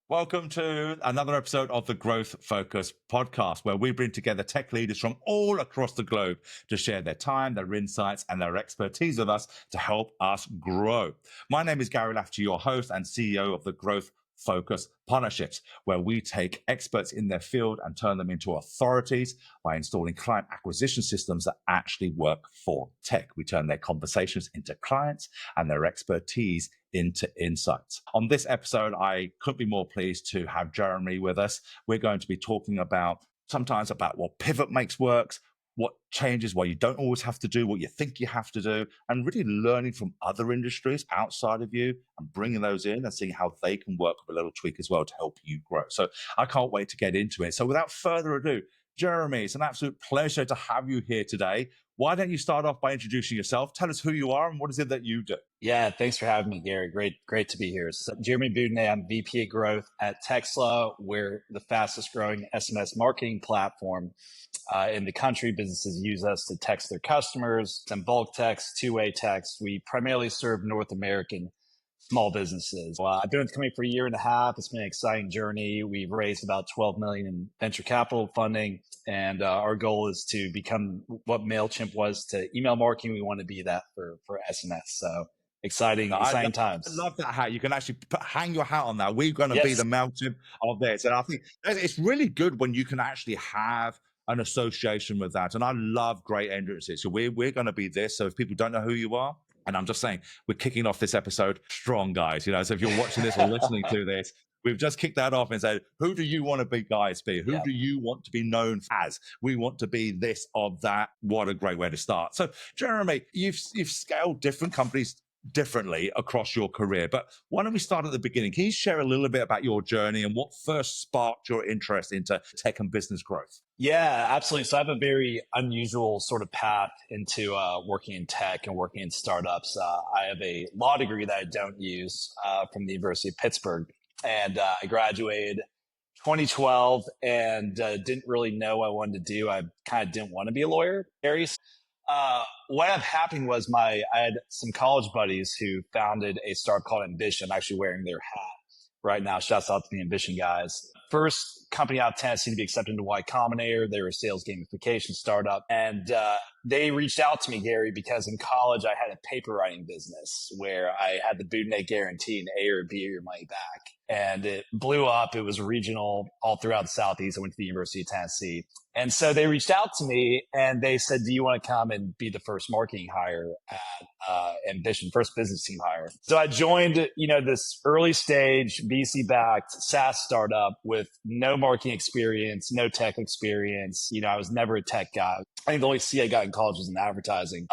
Welcome to another episode of the Growth Focus podcast, where we bring together tech leaders from all across the globe to share their time, their insights, and their expertise with us to help us grow. My name is Gary Lafferty, your host and CEO of the Growth Focus Partnerships, where we take experts in their field and turn them into authorities by installing client acquisition systems that actually work for tech. We turn their conversations into clients and their expertise into insights. On this episode, I couldn't be more pleased to have Jeremy with us. We're going to be talking sometimes about what pivot makes works, what changes, why you don't always have to do what you think you have to do, and really learning from other industries outside of you and bringing those in and seeing how they can work with a little tweak as well to help you grow. So I can't wait to get into it. So without further ado, Jeremy, it's an absolute pleasure to have you here today. Why don't you start off by introducing yourself? Tell us who you are and what is it that you do? Yeah, thanks for having me, Gary. Great to be here. So, Jeremy Boudinet, I'm VP of Growth at Textla. We're the fastest growing SMS marketing platform in the country. Businesses use us to text their customers, some bulk text, two-way text. We primarily serve North American small businesses. I've been with the company for a year and a half. It's been an exciting journey. We've raised about $12 million in venture capital funding. And our goal is to become what Mailchimp was to email marketing. We want to be that for SMS. So exciting times. I love that hat. You can actually hang your hat on that. We're going to be the Mailchimp of this. And I think it's really good when you can actually have an association with that. And I love great entrances. So we're going to be this. So if people don't know who you are, and I'm just saying, we're kicking off this episode strong, guys. So if you're watching this or listening to this, we've just kicked that off and said, who do you want to be, guys, be? Who do you want to be known as? We want to be this or that. What a great way to start. So, Jeremy, you've scaled different companies differently across your career, but why don't we start at the beginning? Can you share a little bit about your journey and what first sparked your interest into tech and business growth? Yeah, absolutely. So I have a very unusual sort of path into working in tech and working in startups. I have a law degree that I don't use from the University of Pittsburgh. And I graduated 2012 and didn't really know what I wanted to do. I kind of didn't want to be a lawyer. What had happened was I had some college buddies who founded a startup called Ambition. I'm actually wearing their hat right now. Shouts out to the Ambition guys. First company out of Tennessee to be accepted into Y Combinator. They were a sales gamification startup. And they reached out to me, Gary, because in college I had a paper writing business where I had the Boudinet guarantee and A or B or your money back. And it blew up. It was regional all throughout the Southeast. I went to the University of Tennessee. And so they reached out to me and they said, do you want to come and be the first marketing hire at Ambition, first business team hire? So I joined, this early stage VC backed SaaS startup with no marketing experience, no tech experience. I was never a tech guy. I think the only C I got in college was in advertising.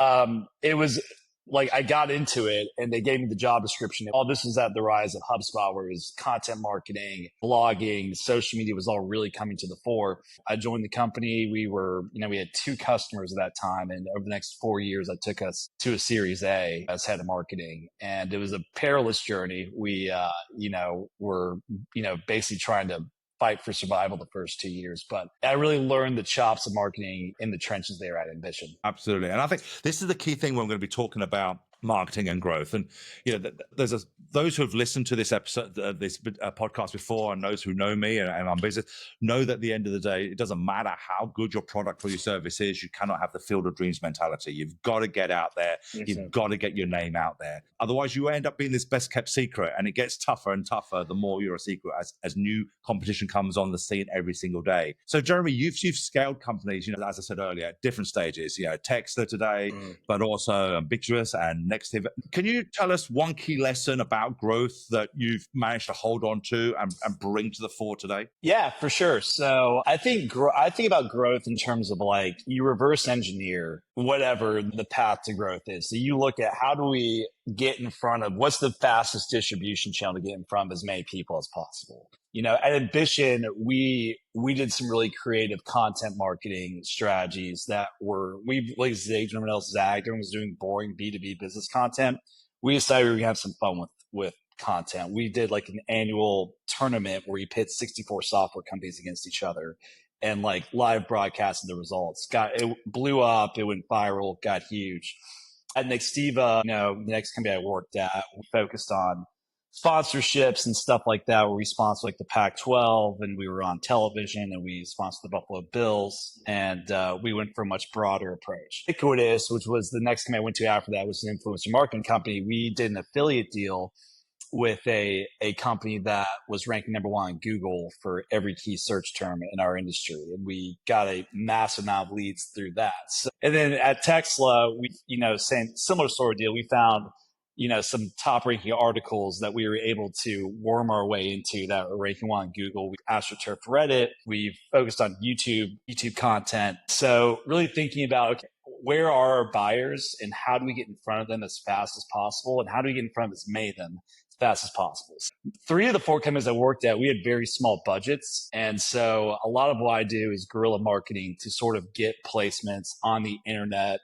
It was like I got into it and they gave me the job description. All this was at the rise of HubSpot, where it was content marketing, blogging, social media was all really coming to the fore. I joined the company. We had 2 customers at that time. And over the next 4 years, I took us to a Series A as head of marketing. And it was a perilous journey. We, were, basically trying to fight for survival the first 2 years. But I really learned the chops of marketing in the trenches there at Ambition. Absolutely. And I think this is the key thing when we're going to be talking about marketing and growth. And there's those who have listened to this episode, this podcast before, and those who know me and I'm business know that at the end of the day, it doesn't matter how good your product or your service is. You cannot have the field of dreams mentality. You've got to get out there. You've got to get your name out there. Otherwise, you end up being this best kept secret, and it gets tougher and tougher the more you're a secret as new competition comes on the scene every single day. So, Jeremy, you've scaled companies, as I said earlier, at different stages. Textla today, but also Ambiguous and Nextive. Can you tell us one key lesson about growth that you've managed to hold on to and bring to the fore today? Yeah, for sure. So I think about growth in terms of like you reverse engineer whatever the path to growth is. So you look at how do we get in front of what's the fastest distribution channel to get in front of as many people as possible. At Ambition, we did some really creative content marketing strategies that we like Zig, everyone else zagged, everyone was doing boring B2B business content. We decided we were gonna have some fun with content. We did like an annual tournament where we pit 64 software companies against each other and like live broadcasted the results. It blew up, it went viral, got huge. At Nextiva, the next company I worked at, we focused on sponsorships and stuff like that, where we sponsored like the Pac-12, and we were on television, and we sponsored the Buffalo Bills, and we went for a much broader approach. Ubiquitous, which was the next company I went to after that, was an influencer marketing company. We did an affiliate deal with a company that was ranking number one on Google for every key search term in our industry. And we got a massive amount of leads through that. So, and then at Textla, we, similar sort of deal. We found, some top ranking articles that we were able to worm our way into that were ranking one on Google. We astroturfed Reddit. We focused on YouTube content. So really thinking about, okay, where are our buyers and how do we get in front of them as fast as possible? And how do we get in front of as many of them as fast as possible? 3 of the 4 companies I worked at, we had very small budgets. And so a lot of what I do is guerrilla marketing to sort of get placements on the internet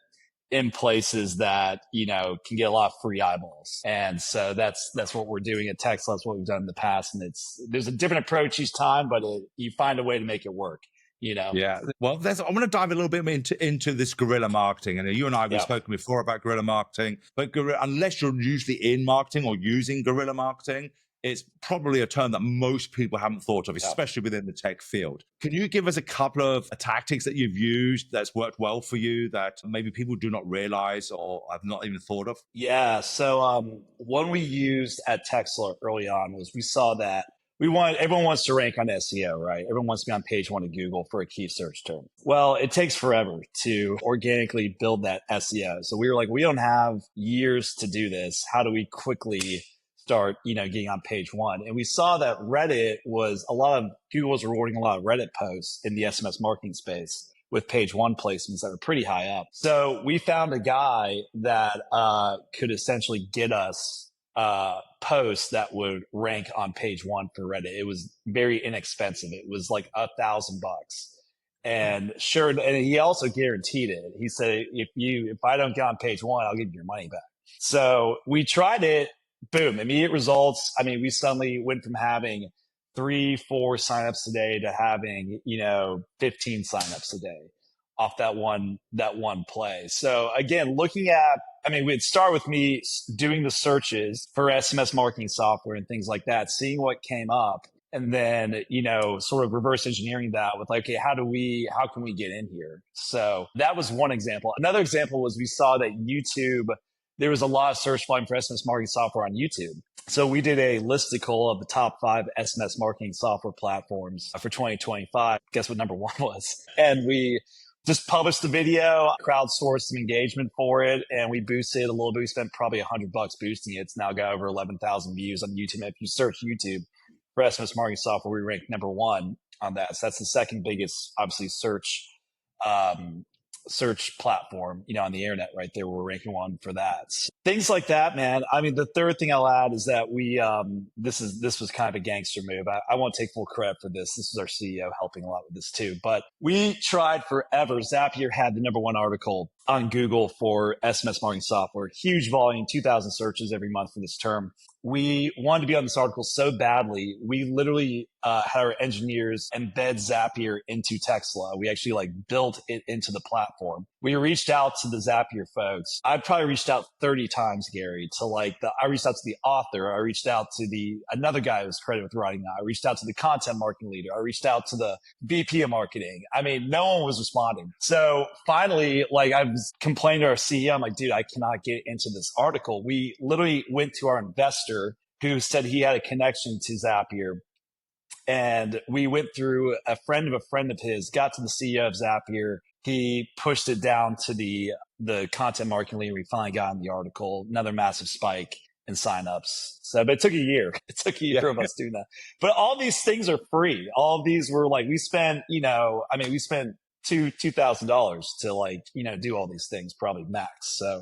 in places that, can get a lot of free eyeballs. And so that's what we're doing at Textla. That's what we've done in the past. And there's a different approach each time, but you find a way to make it work. Yeah. Well, I want to dive a little bit into this guerrilla marketing. And you and I, we've spoken before about guerrilla marketing, but unless you're usually in marketing or using guerrilla marketing, it's probably a term that most people haven't thought of, especially within the tech field. Can you give us a couple of tactics that you've used that's worked well for you that maybe people do not realize or have not even thought of? Yeah. So one we used at Textla early on was we saw that everyone wants to rank on SEO, right? Everyone wants to be on page 1 of Google for a key search term. Well, it takes forever to organically build that SEO. So we were like, we don't have years to do this. How do we quickly start, getting on page 1? And we saw that Google was rewarding a lot of Reddit posts in the SMS marketing space with page 1 placements that were pretty high up. So we found a guy that could essentially get us posts that would rank on page 1 for Reddit. It was very inexpensive. It was like $1,000. And sure, and he also guaranteed it. He said, if I don't get on page 1, I'll give you your money back. So we tried it. Boom, immediate results. I mean, we suddenly went from having 3-4 signups a day to having, 15 signups a day off that one play. So again, we'd start with me doing the searches for SMS marketing software and things like that, seeing what came up, and then, sort of reverse engineering that with like, okay, how can we get in here? So that was one example. Another example was we saw that there was a lot of search volume for SMS marketing software on YouTube. So we did a listicle of the top 5 SMS marketing software platforms for 2025. Guess what number 1 was? And we just published the video, crowdsourced some engagement for it, and we boosted it a little bit. We spent probably $100 boosting it. It's now got over 11,000 views on YouTube. If you search YouTube for SMS marketing software, we ranked number 1 on that. So that's the second biggest, obviously, search platform, on the internet right there. We're ranking 1 for that. Things like that, man. I mean, the third thing I'll add is that this was kind of a gangster move. I won't take full credit for this. This was our CEO helping a lot with this too. But we tried forever. Zapier had the number 1 article on Google for SMS marketing software. Huge volume, 2,000 searches every month for this term. We wanted to be on this article so badly, we literally had our engineers embed Zapier into Textla. We actually built it into the platform. We reached out to the Zapier folks. I probably reached out 30 times, Gary, I reached out to the author. I reached out to another guy who was credited with writing that. I reached out to the content marketing leader. I reached out to the VP of marketing. I mean, no one was responding. So finally, I was complaining to our CEO. I'm like, dude, I cannot get into this article. We literally went to our investor who said he had a connection to Zapier. And we went through a friend of his, got to the CEO of Zapier. He pushed it down to the content marketing leader. We finally got in the article, another massive spike in signups. So, but it took a year. It took a year of us doing that. But all these things are free. All of these were we spent, we spent $2,000 to do all these things, probably max. So,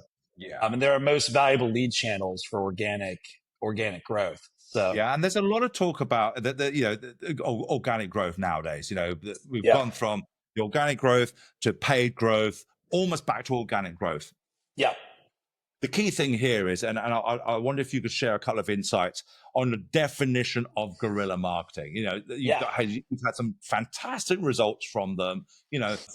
they're our most valuable lead channels for organic growth. So and there's a lot of talk about the organic growth nowadays. We've gone from the organic growth to paid growth, almost back to organic growth. Yeah. The key thing here is, and I wonder if you could share a couple of insights on the definition of guerrilla marketing. You've had some fantastic results from them,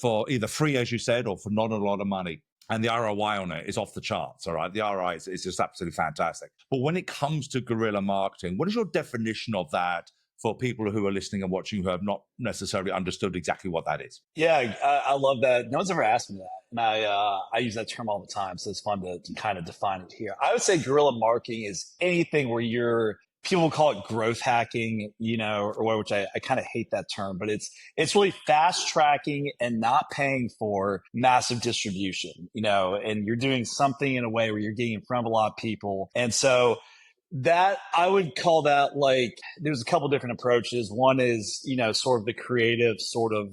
for either free, as you said, or for not a lot of money. and the ROI on it is off the charts. All right. The ROI is just absolutely fantastic. But when it comes to guerrilla marketing, what is your definition of that for people who are listening and watching who have not necessarily understood exactly what that is? Yeah, I love that. No one's ever asked me that. And I use that term all the time. So it's fun to kind of define it here. I would say guerrilla marketing is anything where people call it growth hacking, or which I kind of hate that term, but it's really fast tracking and not paying for massive distribution, and you're doing something in a way where you're getting in front of a lot of people. And so that I would call that, like, there's a couple different approaches. One is, sort of the creative sort of,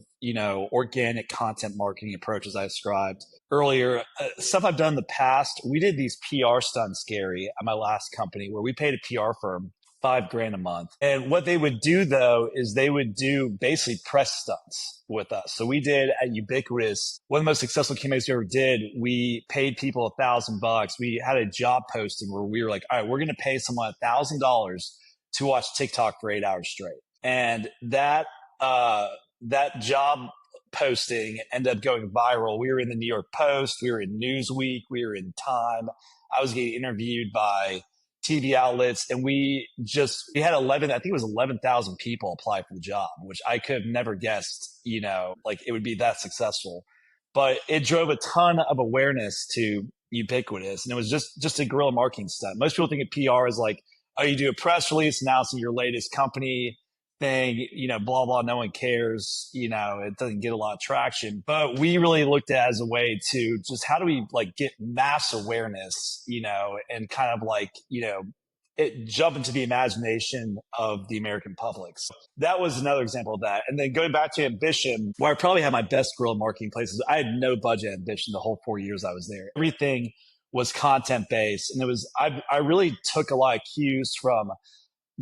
organic content marketing approaches I described earlier. Stuff I've done in the past. We did these PR stunts, Gary, at my last company, where we paid a PR firm $5,000 a month. And what they would do, though, is they would do basically press stunts with us. So we did at Ubiquitous, one of the most successful campaigns we ever did. We paid people $1,000. We had a job posting where we were like, all right, we're going to pay someone $1,000 to watch TikTok for 8 hours straight. And that job posting ended up going viral. We were in the New York Post. We were in Newsweek. We were in Time. I was getting interviewed by TV outlets, and we had 11,000 people apply for the job, which I could have never guessed, like it would be that successful. But it drove a ton of awareness to Ubiquitous, and it was just a guerrilla marketing stunt. Most people think of PR as like, oh, you do a press release announcing your latest company thing, blah, blah, no one cares, it doesn't get a lot of traction. But we really looked at it as a way to just, how do we like get mass awareness, and kind of like, jump into the imagination of the American public. So that was another example of that. And then going back to Ambition, where I probably had my best guerrilla marketing places, I had no budget Ambition the whole 4 years I was there. Everything was content based. And I really took a lot of cues from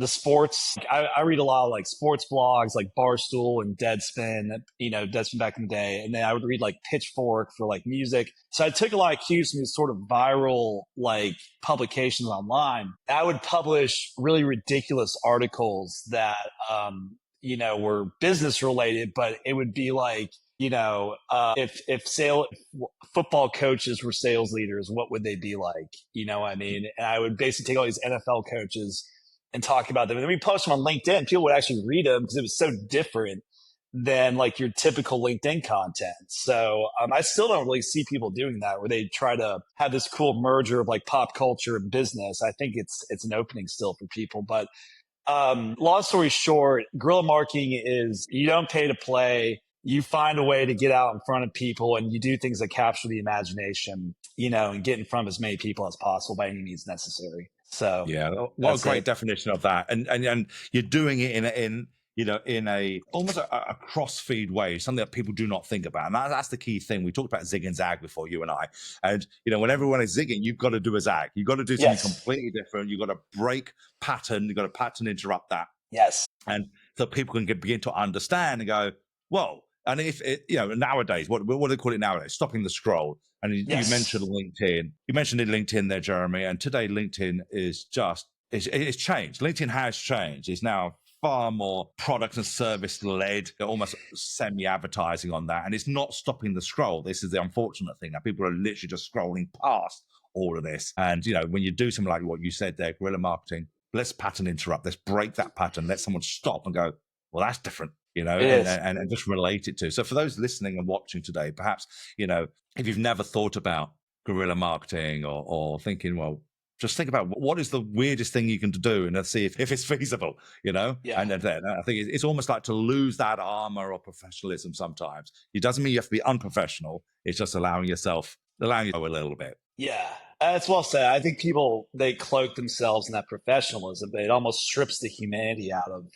the sports. I read a lot of like sports blogs, like Barstool and Deadspin, Deadspin back in the day. And then I would read like Pitchfork for like music. So I took a lot of cues from these sort of viral like publications online. I would publish really ridiculous articles that, were business related, but it would be like, if football coaches were sales leaders, what would they be like? You know what I mean? And I would basically take all these NFL coaches and talk about them. And then we post them on LinkedIn. People would actually read them because it was so different than like your typical LinkedIn content. So I still don't really see people doing that, where they try to have this cool merger of like pop culture and business. I think it's an opening still for people. But long story short, guerrilla marketing is, you don't pay to play. You find a way to get out in front of people, and you do things that capture the imagination, and get in front of as many people as possible by any means necessary. So yeah, what a great definition of that. And you're doing it in a almost a cross-feed way, something that people do not think about. And that's the key thing. We talked about zig and zag before, you and I. And, when everyone is zigging, you've got to do a zag. You've got to do something completely different. You've got to break pattern. You've got to pattern interrupt that. Yes. And so people can begin to understand and go, whoa. And if it, nowadays, what do they call it nowadays? Stopping the scroll. And you mentioned LinkedIn. You mentioned LinkedIn there, Jeremy. And today, LinkedIn is it's changed. LinkedIn has changed. It's now far more product and service led, almost semi-advertising on that. And it's not stopping the scroll. This is the unfortunate thing. Now, people are literally just scrolling past all of this. And, when you do something like what you said there, guerrilla marketing, let's pattern interrupt. Let's break that pattern. Let someone stop and go, well, that's different. And just relate it to. So for those listening and watching today, perhaps, if you've never thought about guerrilla marketing or thinking, well, just think about what is the weirdest thing you can do and let's see if it's feasible, Yeah. And then I think it's almost like to lose that armor or professionalism sometimes. It doesn't mean you have to be unprofessional. It's just allowing you to go a little bit. Yeah. That's well said. I think people, they cloak themselves in that professionalism, but it almost strips the humanity out of,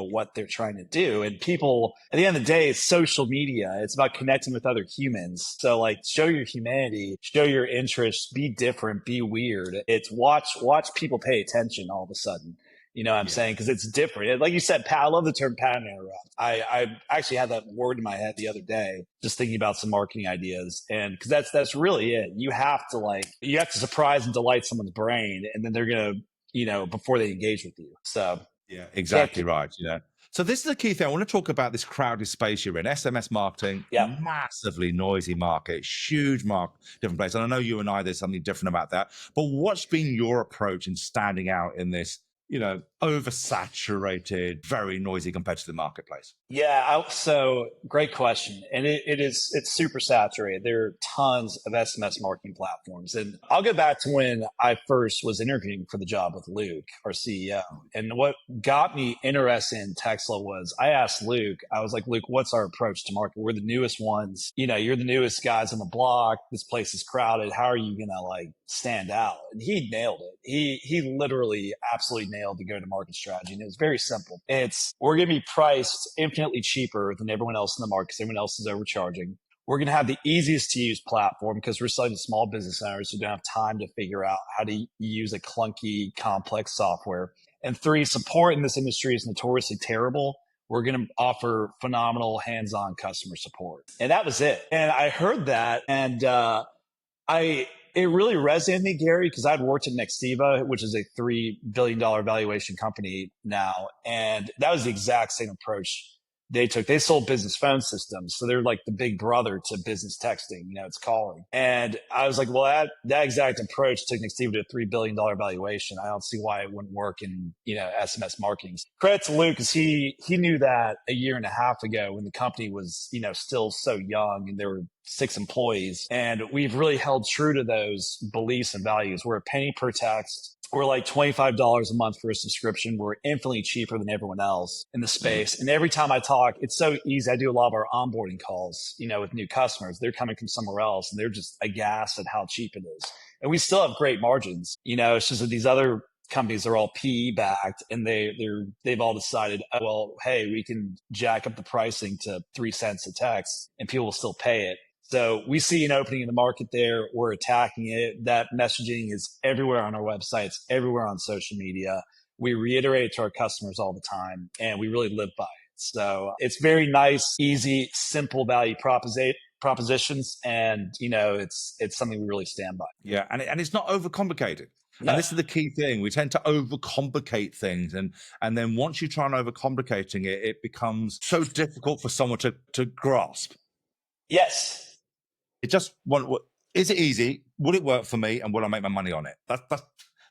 what they're trying to do. And people, at the end of the day, it's social media. It's about connecting with other humans. So like, show your humanity, show your interests, be different, be weird. It's watch people pay attention all of a sudden. You know what I'm saying? Because it's different. Like you said, Pat, I love the term pattern interrupt. I actually had that word in my head the other day, just thinking about some marketing ideas. And because that's really it. You have to surprise and delight someone's brain, and then they're going to, before they engage with you. So Yeah, So exactly right. So this is the key thing. I want to talk about this crowded space you're in. SMS marketing, yeah. massively noisy market, huge market, different place. And I know you and I, there's something different about that. But what's been your approach in standing out in this, oversaturated, very noisy competitive marketplace? Yeah, so great question. And it's super saturated. There are tons of SMS marketing platforms. And I'll go back to when I first was interviewing for the job with Luke, our CEO. And what got me interested in Textla was I asked Luke, I was like, Luke, what's our approach to market? We're the newest ones. You're the newest guys on the block. This place is crowded. How are you gonna stand out? And he nailed it. He literally absolutely nailed the go-to-market strategy. And it was very simple. We're gonna be priced infinitely cheaper than everyone else in the market because everyone else is overcharging. We're going to have the easiest to use platform because we're selling to small business owners who don't have time to figure out how to use a clunky, complex software. And three, support in this industry is notoriously terrible. We're going to offer phenomenal hands-on customer support. And that was it. And I heard that and it really resonated with me, Gary, because I'd worked at Nextiva, which is a $3 billion valuation company now. And that was the exact same approach they took. They sold business phone systems. So they're like the big brother to business texting, it's calling. And I was like, well, that exact approach took Nextiva to a $3 billion valuation. I don't see why it wouldn't work in, SMS marketing. Credit to Luke, because he knew that a year and a half ago when the company was, still so young and there were 6 employees. And we've really held true to those beliefs and values. We're a penny per text. We're like $25 a month for a subscription. We're infinitely cheaper than everyone else in the space. And every time I talk, it's so easy. I do a lot of our onboarding calls, with new customers. They're coming from somewhere else and they're just aghast at how cheap it is. And we still have great margins. It's just that these other companies are all PE backed and they've all decided, oh, well, hey, we can jack up the pricing to 3 cents a text and people will still pay it. So we see an opening in the market there. We're attacking it. That messaging is everywhere on our websites, everywhere on social media. We reiterate it to our customers all the time, and we really live by it. So it's very nice, easy, simple value propositions, and it's something we really stand by. Yeah, and it's not overcomplicated. No. And this is the key thing. We tend to overcomplicate things, and then once you try and overcomplicating it, it becomes so difficult for someone to grasp. Yes. It just is it easy? Will it work for me? And will I make my money on it?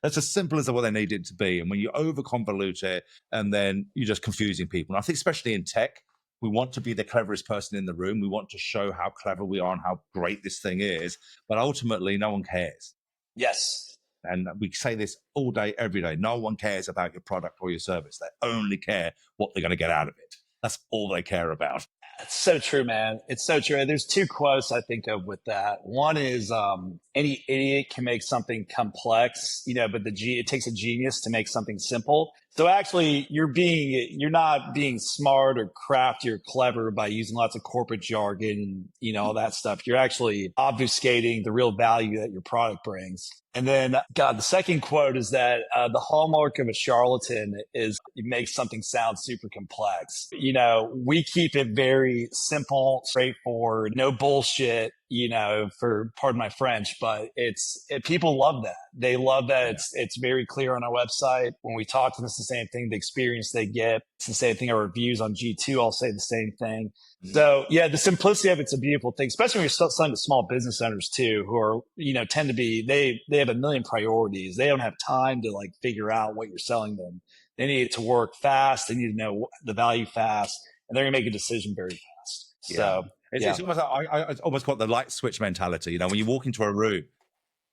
That's as simple as what they need it to be. And when you overconvolute it, and then you're just confusing people. And I think especially in tech, we want to be the cleverest person in the room. We want to show how clever we are and how great this thing is. But ultimately, no one cares. Yes. And we say this all day, every day. No one cares about your product or your service. They only care what they're going to get out of it. That's all they care about. It's so true, man. It's so true. There's 2 quotes I think of with that. One is any idiot can make something complex, but it takes a genius to make something simple. So actually, you're not being smart or crafty or clever by using lots of corporate jargon and all that stuff. You're actually obfuscating the real value that your product brings. And then, God, the second quote is that the hallmark of a charlatan is it makes something sound super complex. We keep it very simple, straightforward, no bullshit. For pardon my French, but people love that. They love that it's very clear on our website. When we talk to them, it's the same thing. The experience they get, it's the same thing. Our reviews on G2 all say the same thing. So yeah, the simplicity of it's a beautiful thing, especially when you're selling to small business owners too, who are, tend to be, they have a million priorities. They don't have time to figure out what you're selling them. They need it to work fast. They need to know the value fast, and they're going to make a decision very fast. So it's almost like I almost got the light switch mentality. When you walk into a room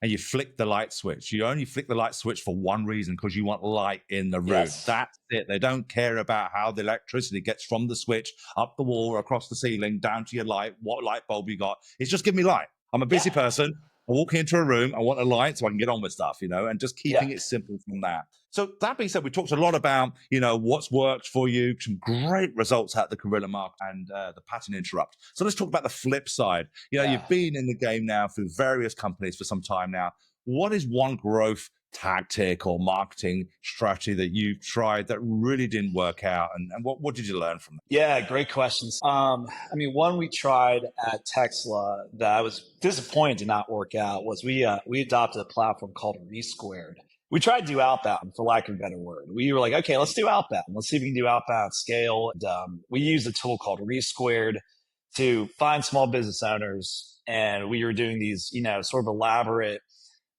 and you flick the light switch, you only flick the light switch for one reason, because you want light in the room. Yes. That's it. They don't care about how the electricity gets from the switch up the wall, across the ceiling, down to your light, what light bulb you got. It's just give me light. I'm a busy person. I walk into a room, I want a light so I can get on with stuff, and just keeping it simple from that. So that being said, we talked a lot about, what's worked for you, some great results at the Guerrilla mark and the pattern interrupt. So let's talk about the flip side. You've been in the game now through various companies for some time now. What is one growth tactic or marketing strategy that you've tried that really didn't work out, and what did you learn from that? Yeah, great questions. One we tried at Textla that I was disappointed to not work out was we adopted a platform called Resquared. We tried to do outbound, for lack of a better word. We were like, okay, let's do outbound. Let's see if we can do outbound at scale. And, we used a tool called Resquared to find small business owners. And we were doing these, sort of elaborate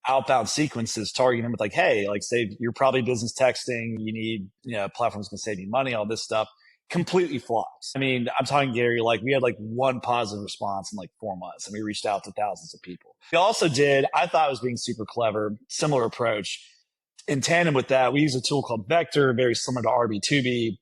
outbound sequences targeting them with like, hey, like say you're probably business texting, you need, platforms can save you money, all this stuff. Completely flops. I mean, I'm talking Gary, like we had like one positive response in like 4 months and we reached out to thousands of people. We also did, I thought I was being super clever, similar approach. In tandem with that, we use a tool called Vector, very similar to RB2B.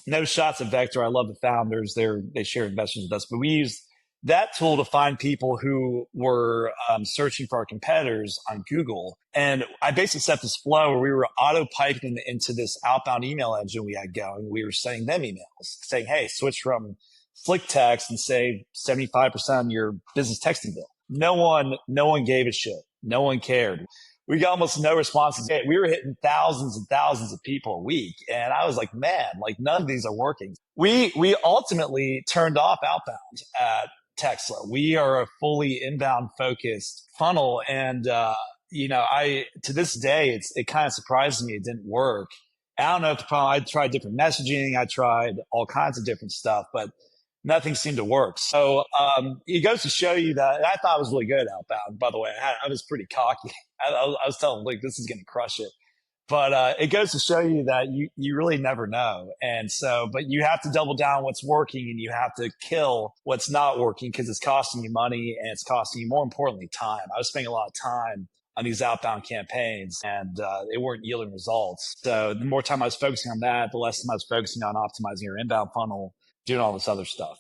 No shots at Vector. I love the founders. They share investors with us, but we used that tool to find people who were searching for our competitors on Google. And I basically set this flow where we were auto piping into this outbound email engine we had going. We were sending them emails saying, hey, switch from Slick Text and save 75% on your business texting bill. No one gave a shit. No one cared. We got almost no responses. We were hitting thousands and thousands of people a week. And I was like, man, like none of these are working. We ultimately turned off outbound at Textla. We are a fully inbound focused funnel. And, to this day, it kind of surprises me it didn't work. I don't know if I tried different messaging. I tried all kinds of different stuff, but nothing seemed to work. So it goes to show you that I thought it was really good outbound, by the way. I was pretty cocky. I was telling Luke, this is going to crush it. But it goes to show you that you really never know. And so, but you have to double down what's working and you have to kill what's not working because it's costing you money and it's costing you, more importantly, time. I was spending a lot of time on these outbound campaigns and they weren't yielding results. So the more time I was focusing on that, the less time I was focusing on optimizing your inbound funnel, doing all this other stuff.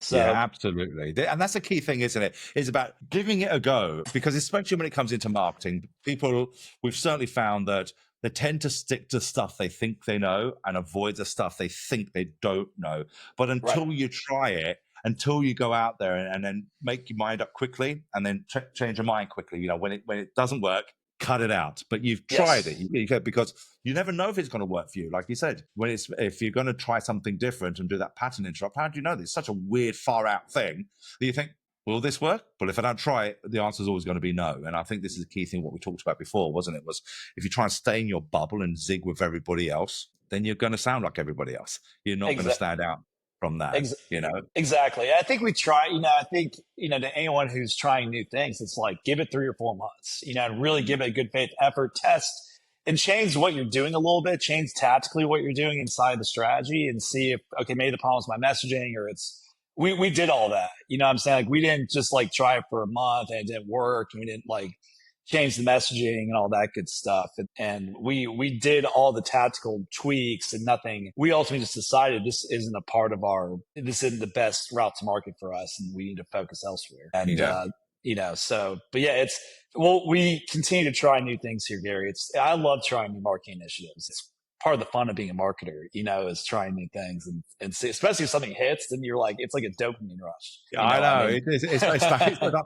So, yeah, absolutely. And that's the key thing, isn't it? It's about giving it a go, because especially when it comes into marketing, we've certainly found that they tend to stick to stuff they think they know and avoid the stuff they think they don't know. But until you try it, until you go out there and then make your mind up quickly and then change your mind quickly, when it doesn't work, cut it out. But you've tried it, because you never know if it's going to work for you. Like you said, if you're going to try something different and do that pattern interrupt, how do you know this? It's such a weird, far out thing that you think, will this work? But if I don't try it, the answer is always going to be no. And I think this is the key thing, what we talked about before, wasn't it? Was if you try and stay in your bubble and zig with everybody else, then you're going to sound like everybody else. You're not going to stand out from that, Exactly. I think we try, I think, to anyone who's trying new things, it's like, give it 3 or 4 months, and really give it a good faith effort, test and change what you're doing a little bit, change tactically what you're doing inside the strategy and see if, okay, maybe the problem is my messaging or we did all that. You know what I'm saying? Like we didn't just like try it for a month and it didn't work. And we didn't like change the messaging and all that good stuff. And we did all the tactical tweaks and nothing. We ultimately just decided this isn't this isn't the best route to market for us and we need to focus elsewhere. And, we continue to try new things here, Gary. I love trying new marketing initiatives. It's part of the fun of being a marketer, is trying new things and see, especially if something hits, then you're like, it's like a dopamine rush. I know. I mean? It's like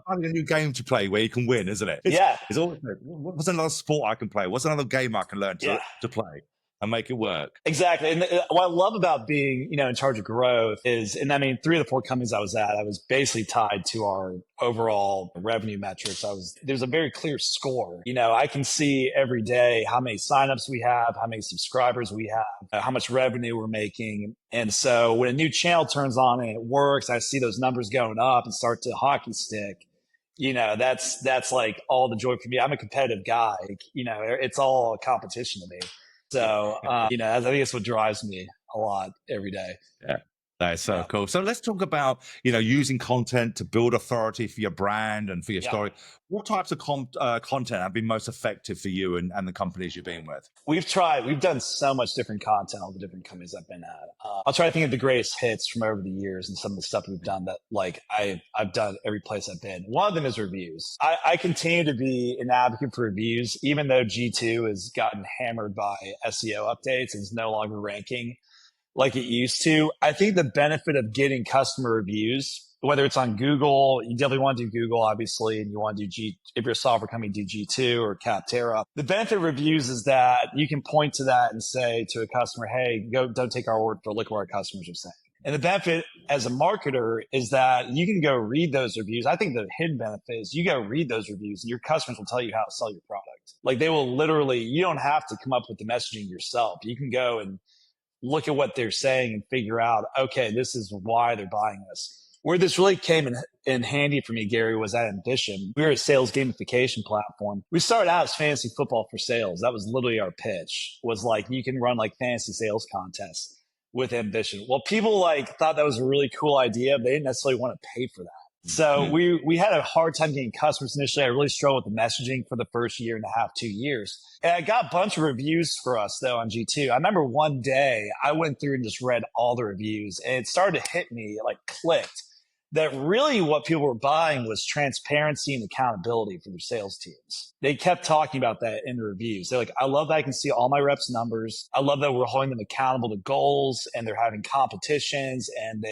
finding a new game to play where you can win, isn't it? It's always, what's another sport I can play? What's another game I can learn to play and make it work? Exactly. And what I love about being, in charge of growth is, 3 of the 4 companies I was at, I was basically tied to our overall revenue metrics. There's a very clear score. I can see every day how many signups we have, how many subscribers we have, how much revenue we're making. And so when a new channel turns on and it works, I see those numbers going up and start to hockey stick. That's like all the joy for me. I'm a competitive guy. It's all a competition to me. So, I think it's what drives me a lot every day. Yeah, that is so cool. So let's talk about, using content to build authority for your brand and for your story. What types of content have been most effective for you and the companies you've been with? We've done so much different content, all the different companies I've been at. I'll try to think of the greatest hits from over the years and some of the stuff we've done that like I've done every place I've been. One of them is reviews. I continue to be an advocate for reviews, even though G2 has gotten hammered by SEO updates and is no longer ranking like it used to. I think the benefit of getting customer reviews, whether it's on Google, you definitely want to do Google, obviously, and you want to do if you're a software company, do G2 or Capterra. The benefit of reviews is that you can point to that and say to a customer, hey, don't take our word for it, look what our customers are saying. And the benefit as a marketer is that you can go read those reviews. I think the hidden benefit is you go read those reviews and your customers will tell you how to sell your product. Like they will literally, you don't have to come up with the messaging yourself. You can go and look at what they're saying and figure out, okay, this is why they're buying this. Where this really came in handy for me, Gary, was at Ambition. We were a sales gamification platform. We started out as fantasy football for sales. That was literally our pitch, was like, you can run like fantasy sales contests with Ambition. Well, people like thought that was a really cool idea, but they didn't necessarily want to pay for that. So we had a hard time getting customers initially. I really struggled with the messaging for the first year and a half, 2 years. And I got a bunch of reviews for us though on G2. I remember one day I went through and just read all the reviews, and it started to hit me, like clicked, that really what people were buying was transparency and accountability for their sales teams. They kept talking about that in the reviews. They're like, I love that I can see all my reps' numbers. I love that we're holding them accountable to goals, and they're having competitions, and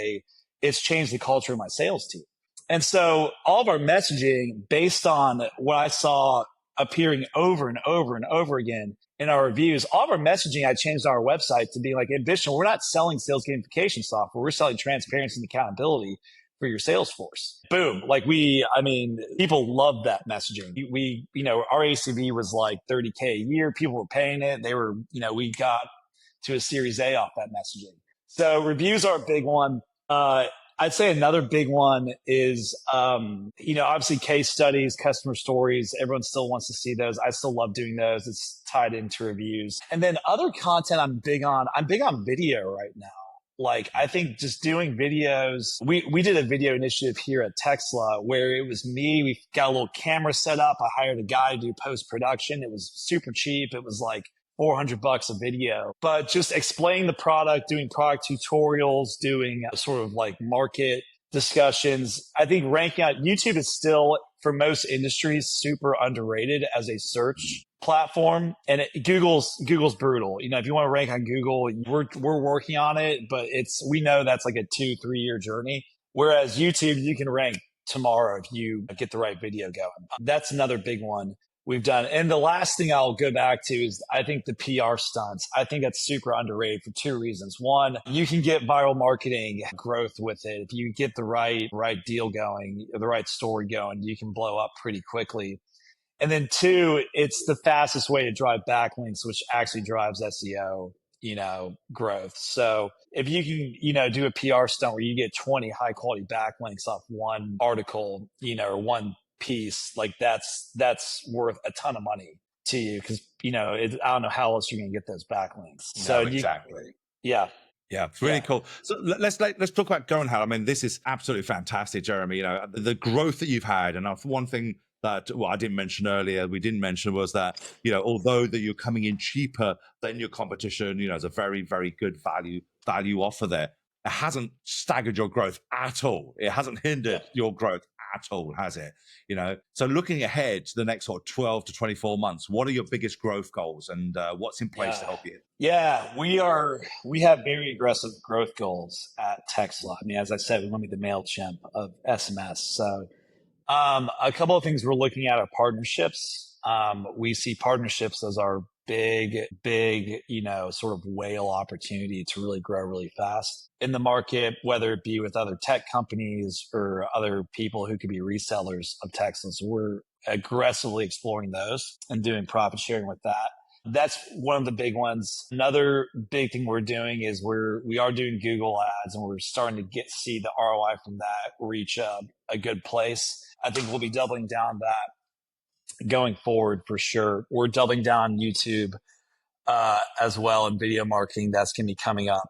it's changed the culture of my sales team. And so all of our messaging, based on what I saw appearing over and over and over again in our reviews, all of our messaging, I changed on our website to be like, Ambition, we're not selling sales gamification software. We're selling transparency and accountability for your sales force. Boom. Like people loved that messaging. Our ACV was like 30K a year. People were paying it. We got to a Series A off that messaging. So reviews are a big one. I'd say another big one is, obviously case studies, customer stories. Everyone still wants to see those. I still love doing those. It's tied into reviews. And then other content I'm big on video right now. Like, I think just doing videos, we did a video initiative here at Textla where it was me. We got a little camera set up. I hired a guy to do post-production. It was super cheap. It was like $400 a video, but just explaining the product, doing product tutorials, doing sort of like market discussions. I think ranking out YouTube is still, for most industries, super underrated as a search platform. And Google's brutal. If you want to rank on Google, we're working on it, but we know that's like a 2-3 year journey. Whereas YouTube, you can rank tomorrow if you get the right video going. That's another big one we've done. And the last thing I'll go back to is I think the PR stunts. I think that's super underrated for 2 reasons. One, you can get viral marketing growth with it. If you get the right deal going, the right story going, you can blow up pretty quickly. And then 2, it's the fastest way to drive backlinks, which actually drives SEO, growth. So if you can, do a PR stunt where you get 20 high quality backlinks off one article, or one piece, like that's worth a ton of money to you, because I don't know how else you're going to get those backlinks. So exactly. Yeah, it's really cool. So let's talk about Guerrilla. I mean, this is absolutely fantastic, Jeremy. The growth that you've had, and one thing that I didn't mention earlier, we didn't mention, was that although that you're coming in cheaper than your competition, it's a very, very good value offer there. It hasn't staggered your growth at all. It hasn't hindered your growth at all, has it? So looking ahead to the next sort of 12 to 24 months, what are your biggest growth goals, and what's in place to help you? Yeah, we have very aggressive growth goals at Textla. I mean, as I said, we want to be the Mailchimp of SMS. So a couple of things we're looking at are partnerships. We see partnerships as our big, sort of whale opportunity to really grow really fast in the market, whether it be with other tech companies or other people who could be resellers of Textla. So we're aggressively exploring those and doing profit sharing with that. That's one of the big ones. Another big thing we're doing is we are doing Google ads, and we're starting to see the ROI from that reach a good place. I think we'll be doubling down that going forward for sure. We're doubling down on YouTube as well, and video marketing. That's going to be coming up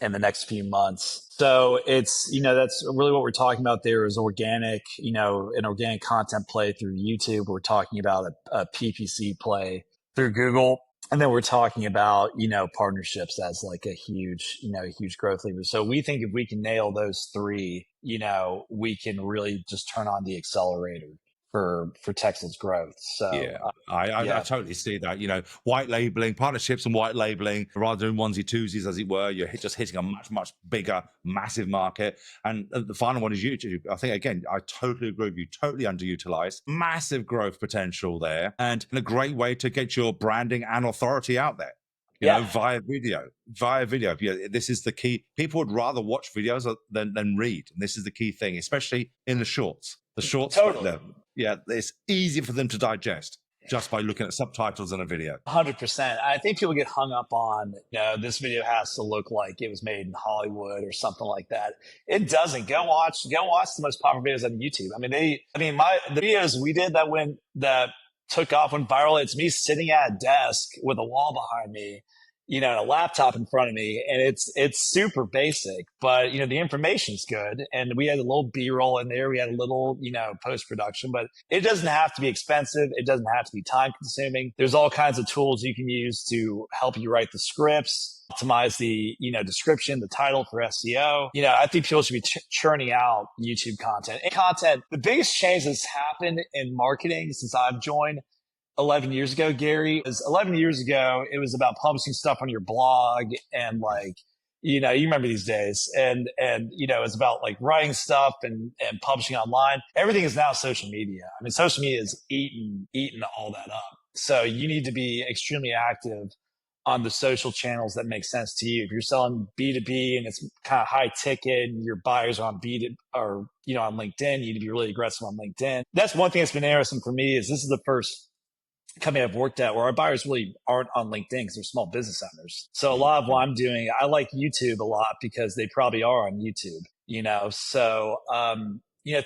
in the next few months. So it's, that's really what we're talking about there is organic, an organic content play through YouTube. We're talking about a PPC play through Google. And then we're talking about, partnerships as like a huge growth lever. So we think if we can nail those 3, we can really just turn on the accelerator for Textla's growth. So I totally see that. White labeling, partnerships and white labeling, rather than onesie twosies, as it were. You're just hitting a much, much bigger, massive market. And the final one is YouTube. I think, again, I totally agree with you. Totally underutilized, massive growth potential there, and a great way to get your branding and authority out there. Via video. This is the key. People would rather watch videos than read. And this is the key thing, especially in the shorts. The shorts, totally. it's easy for them to digest. just by looking at subtitles and a video. 100%. I think people get hung up on, this video has to look like it was made in Hollywood or something like that. It doesn't. Go watch the most popular videos on YouTube. I mean, the videos we did that took off, went viral. It's me sitting at a desk with a wall behind me, and a laptop in front of me, and it's super basic, but the information's good. And we had a little B-roll in there. We had a little, post-production, but it doesn't have to be expensive. It doesn't have to be time consuming. There's all kinds of tools you can use to help you write the scripts, optimize the, description, the title for SEO. I think people should be churning out YouTube content. The biggest change that's happened in marketing since I've joined 11 years ago, Gary, is 11 years ago, it was about publishing stuff on your blog and you remember these days, and it's about like writing stuff and publishing online. Everything is now social media. I mean, social media is eating all that up. So you need to be extremely active on the social channels that make sense to you. If you're selling B2B and it's kind of high ticket and your buyers are on on LinkedIn, you need to be really aggressive on LinkedIn. That's one thing that's been interesting for me is this is the first company I've worked at where our buyers really aren't on LinkedIn because they're small business owners. So a lot of what I'm doing, I like YouTube a lot because they probably are on YouTube, So,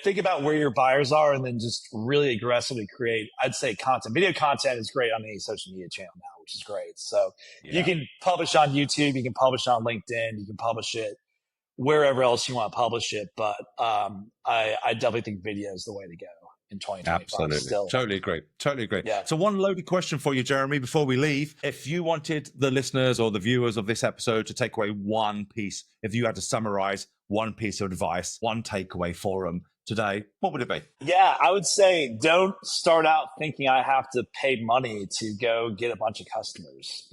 think about where your buyers are and then just really aggressively create, I'd say, content. Video content is great on any social media channel now, which is great. So you can publish on YouTube, you can publish on LinkedIn, you can publish it wherever else you want to publish it. But I definitely think video is the way to go in 2025. Absolutely. Still. Totally agree. Yeah. So one loaded question for you, Jeremy, before we leave. If you wanted the listeners or the viewers of this episode to take away one piece, if you had to summarize one piece of advice, one takeaway for them today, what would it be? Yeah, I would say don't start out thinking I have to pay money to go get a bunch of customers.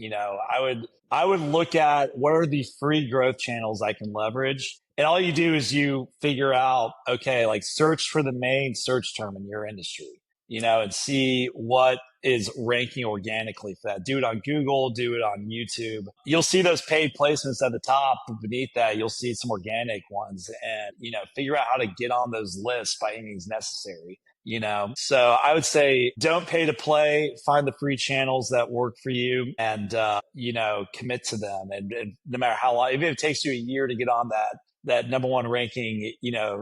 I would look at what are the free growth channels I can leverage. And all you do is you figure out, okay, like search for the main search term in your industry, and see what is ranking organically for that. Do it on Google, do it on YouTube. You'll see those paid placements at the top, but beneath that, you'll see some organic ones and, figure out how to get on those lists by any means necessary. So I would say don't pay to play, find the free channels that work for you and, commit to them. And no matter how long, even if it takes you a year to get on that number one ranking,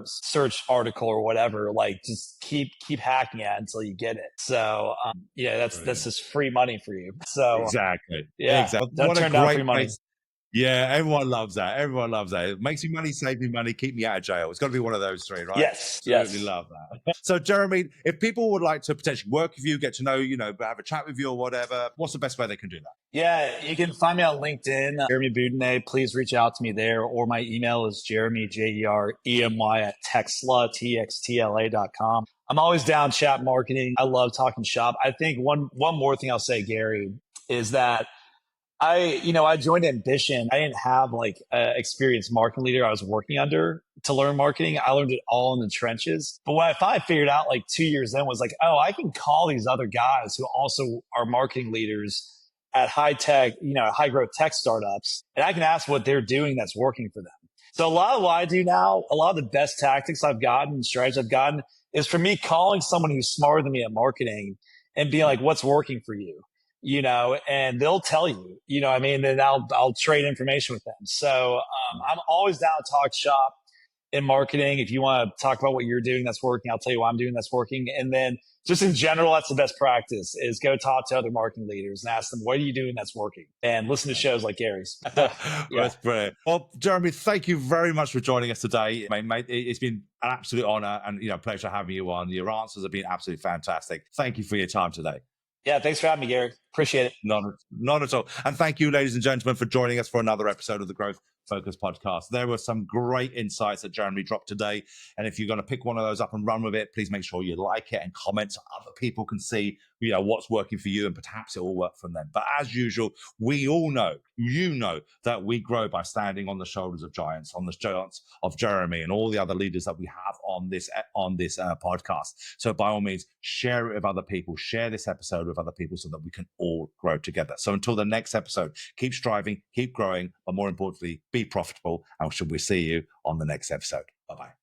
search article or whatever, like just keep hacking at it until you get it. So, that's just free money for you. So exactly. Yeah. Exactly. Don't turn down free money. Yeah, everyone loves that. It makes me money, save me money, keep me out of jail. It's got to be one of those three, right? Yes. Absolutely love that. So, Jeremy, if people would like to potentially work with you, get to know, have a chat with you or whatever, what's the best way they can do that? Yeah, you can find me on LinkedIn, Jeremy Boudinet. Please reach out to me there. Or my email is Jeremy, Jeremy at Textla, TXTLA.com. I'm always down chat marketing. I love talking shop. I think one more thing I'll say, Gary, is that I joined Ambition. I didn't have like an experienced marketing leader I was working under to learn marketing. I learned it all in the trenches. But what I finally figured out like 2 years in was like, oh, I can call these other guys who also are marketing leaders at high tech, high growth tech startups. And I can ask what they're doing that's working for them. So a lot of what I do now, a lot of the best tactics I've gotten, strategies I've gotten is for me calling someone who's smarter than me at marketing and being like, what's working for you? And they'll tell you, then I'll trade information with them. So, I'm always down to talk shop in marketing. If you want to talk about what you're doing that's working, I'll tell you what I'm doing that's working. And then just in general, that's the best practice is go talk to other marketing leaders and ask them, what are you doing that's working? And listen to shows like Gary's. That's brilliant. Well, Jeremy, thank you very much for joining us today. Mate, it's been an absolute honor and, pleasure having you on. Your answers have been absolutely fantastic. Thank you for your time today. Yeah, thanks for having me, Gary. Appreciate it. Not at all. And thank you, ladies and gentlemen, for joining us for another episode of the Growth Focus podcast. There were some great insights that Jeremy dropped today. And if you're going to pick one of those up and run with it, please make sure you like it and comment so other people can see, what's working for you and perhaps it will work for them. But as usual, we all know, that we grow by standing on the shoulders of giants, on the giants of Jeremy and all the other leaders that we have on this podcast. So by all means, share it with other people, share this episode with other people so that we can all grow together. So until the next episode, keep striving, keep growing, but more importantly, be profitable. And we see you on the next episode. Bye-bye.